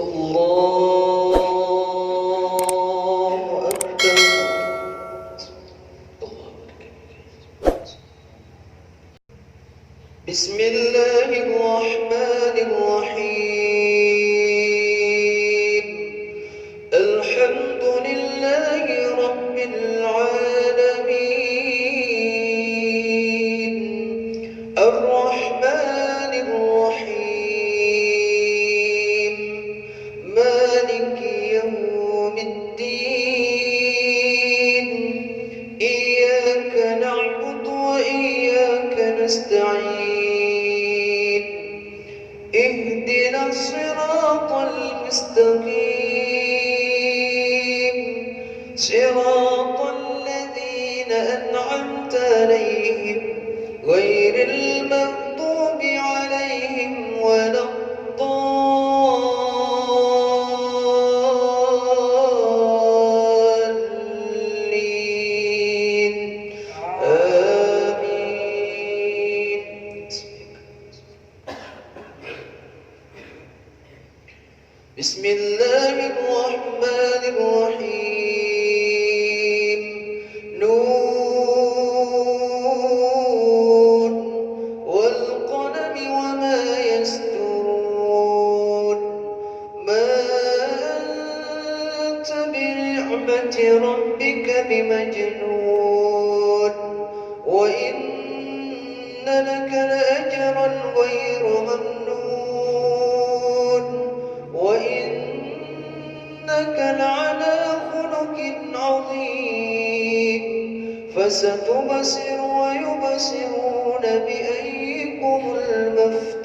الله أكبر. بسم الله الرحمن الرحيم. الحمد لله رب العالمين. الرحمن الرحيم. مالك يوم الدين. إياك نعبد وإياك نستعين. اهدنا الصراط المستقيم، صراط الذين أنعمت عليهم غير المغضوب عليهم ولا الضالين. آمين. بسم الله الرحمن الرحيم. نون والقلم وما يسطرون. ما أنت بنعمة ربك بمجنون، وإن لك لأجرا غير ممنون، وإنك لعلى خلق عظيم. فستبصر ويبصرون بأيكم المفتون.